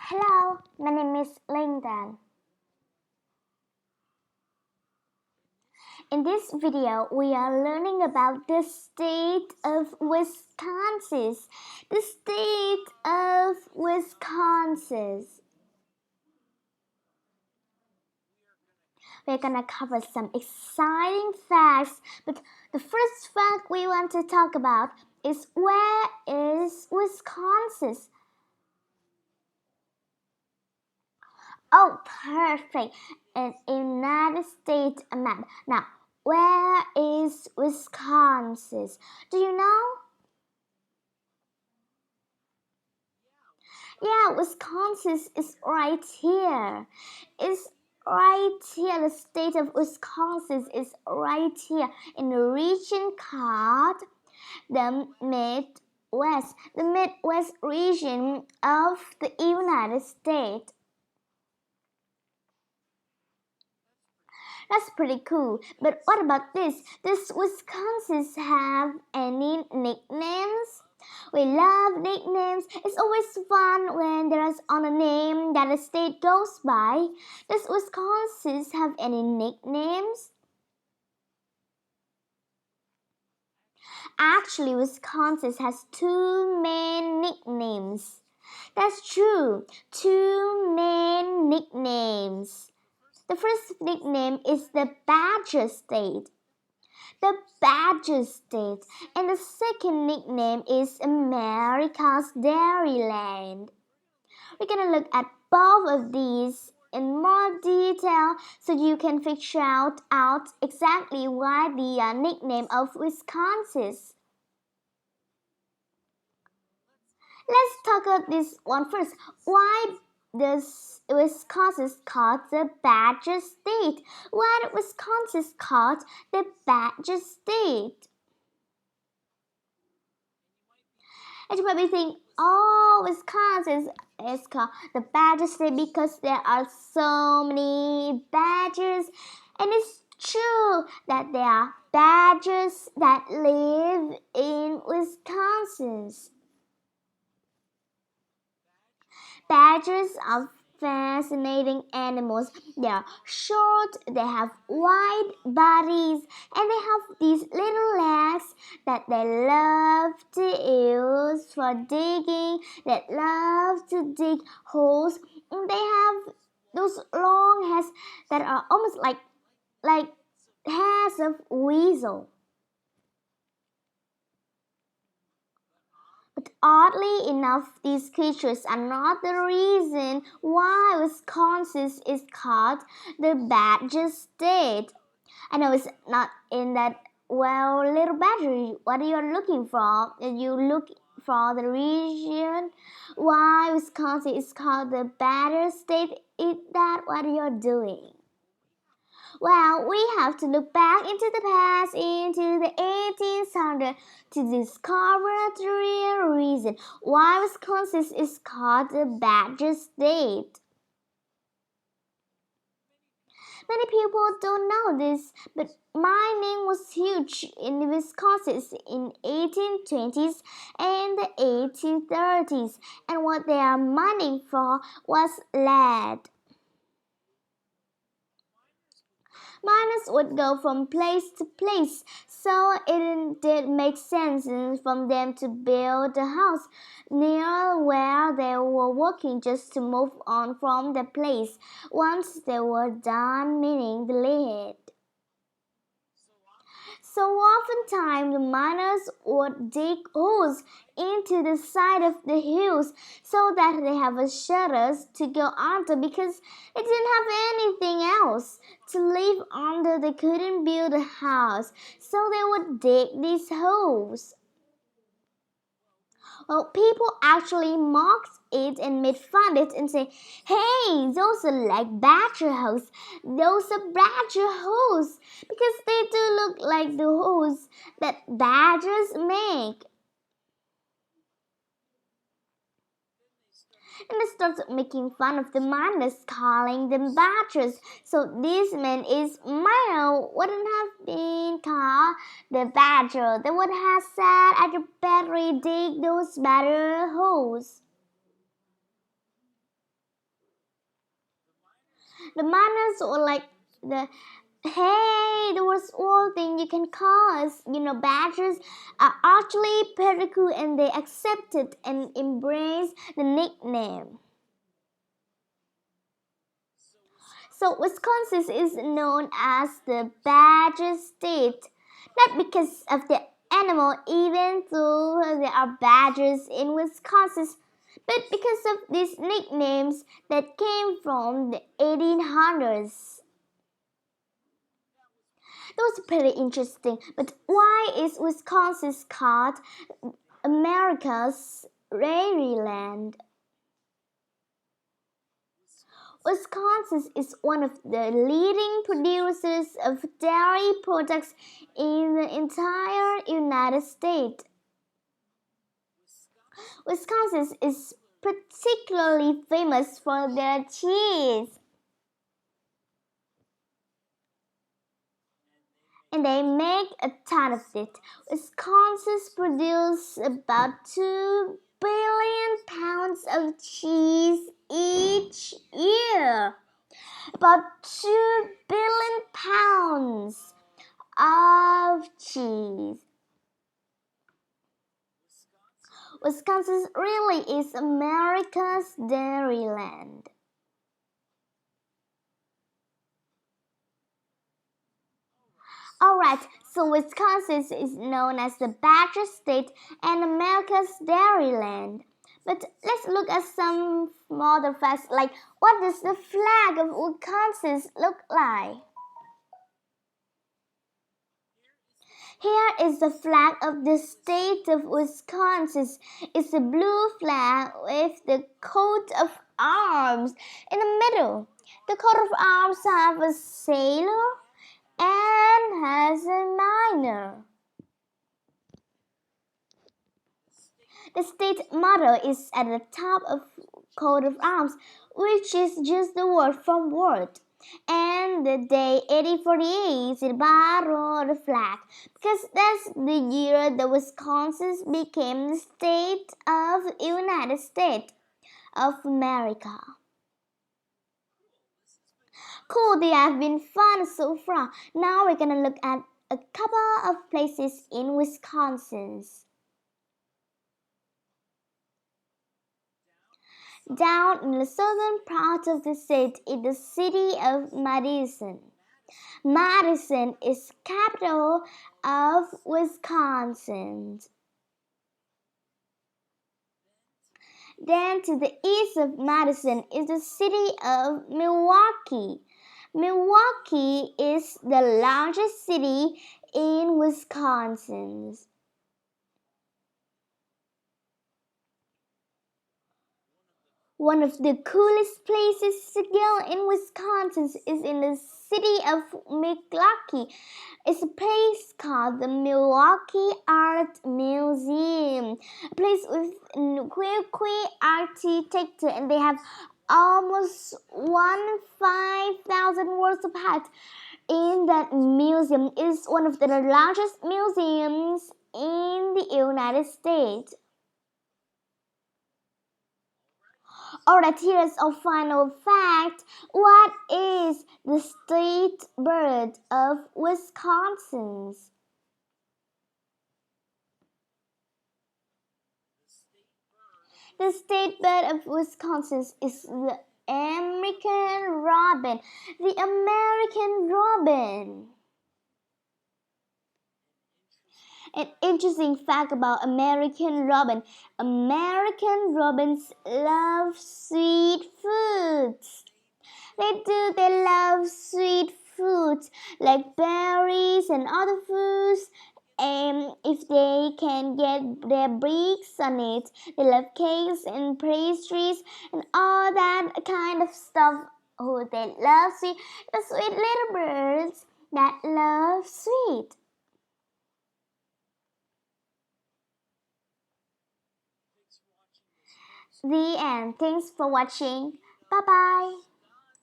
Hello, my name is Linh Đan. In this video, we are learning about the state of Wisconsin. The state of Wisconsin. We're gonna cover some exciting facts, but the first fact we want to talk about is where is Wisconsin? Oh, perfect. An United States map. Now, where is Wisconsin? Do you know? Yeah, Wisconsin is right here. It's right here. The state of Wisconsin is right here in the region called the Midwest. The Midwest region of the United States. That's pretty cool. But what about this? Does Wisconsin have any nicknames? We love nicknames. It's always fun when there's on a name that a state goes by. Does Wisconsin have any nicknames? Actually, Wisconsin has two main nicknames. That's true. Two main nicknames. The first nickname is the Badger State. The Badger State. And the second nickname is America's Dairyland. We're going to look at both of these in more detail so you can figure out exactly why the nickname of Wisconsin. Let's talk about this one first. Why does Wisconsin called the Badger State? Why did Wisconsin called the Badger State? And you might be thinking, oh, Wisconsin is called the Badger State because there are so many badgers. And it's true that there are badgers that live in Wisconsin. Badgers are fascinating animals. They are short, they have wide bodies, and they have these little legs that they love to use for digging. They love to dig holes. And they have those long hairs that are almost like hairs of weasel. But oddly enough, these creatures are not the reason why Wisconsin is called the Badger State. I know it's not in that, well, little badger, what are you looking for? You look for the reason why Wisconsin is called the Badger State. Is that what you're doing? Well, we have to look back into the past, into the 1800s, to discover the real reason why Wisconsin is called the Badger State. Many people don't know this, but mining was huge in Wisconsin in 1820s and the 1830s, and what they are mining for was lead. Miners would go from place to place, so it did make sense for them to build a house near where they were working just to move on from the place once they were done mining the lead. So oftentimes the miners would dig holes into the side of the hills so that they have a shutters to go under because they didn't have anything else to live under. They couldn't build a house, so they would dig these holes. Well, people actually mocked it and made fun of it and say, hey, those are like badger holes. Those are badger holes because they do look like the holes that badgers make. And they started making fun of the miners, calling them badgers. So this man is miner wouldn't have been called the badger. They would have said, I you better dig those badger holes. The manners or like the hey, the worst one thing you can cause. Badgers are actually pretty cool and they accepted and embrace the nickname. So Wisconsin is known as the Badger State, not because of the animal, even though there are badgers in Wisconsin, but because of these nicknames that came from the 1800s. That was pretty interesting, but why is Wisconsin called America's dairy land? Wisconsin is one of the leading producers of dairy products in the entire United States. Wisconsin is particularly famous for their cheese. And they make a ton of it. Wisconsin produces about 2 billion pounds of cheese each year. About 2 billion pounds of cheese. Wisconsin really is America's dairyland. Alright, so Wisconsin is known as the Badger State and America's dairyland. But let's look at some other facts like what does the flag of Wisconsin look like? Here is the flag of the state of Wisconsin. It's a blue flag with the coat of arms in the middle. The coat of arms have a sailor and has a miner. The state motto is at the top of coat of arms, which is just the word from word. And the day 1848 is the battle of the flag, because that's the year that Wisconsin became the state of the United States of America. Cool, they have been fun so far. Now we're gonna look at a couple of places in Wisconsin. Down in the southern part of the state is the city of Madison. Madison is capital of Wisconsin. Then to the east of Madison is the city of Milwaukee. Milwaukee is the largest city in Wisconsin. One of the coolest places to go in Wisconsin is in the city of Milwaukee. It's a place called the Milwaukee Art Museum, a place with queer architecture, and they have almost 5,000 works of art in that museum. It's one of the largest museums in the United States. Alright, here's our final fact. What is the state bird of Wisconsin? The state bird of Wisconsin is the American robin. The American robin. An interesting fact about American robin. American robins love sweet foods. They love sweet foods like berries and other foods. And if they can get their beaks on it, they love cakes and pastries and all that kind of stuff. Oh, they love sweet. The sweet little birds that love sweet. The end. Thanks for watching. Bye bye.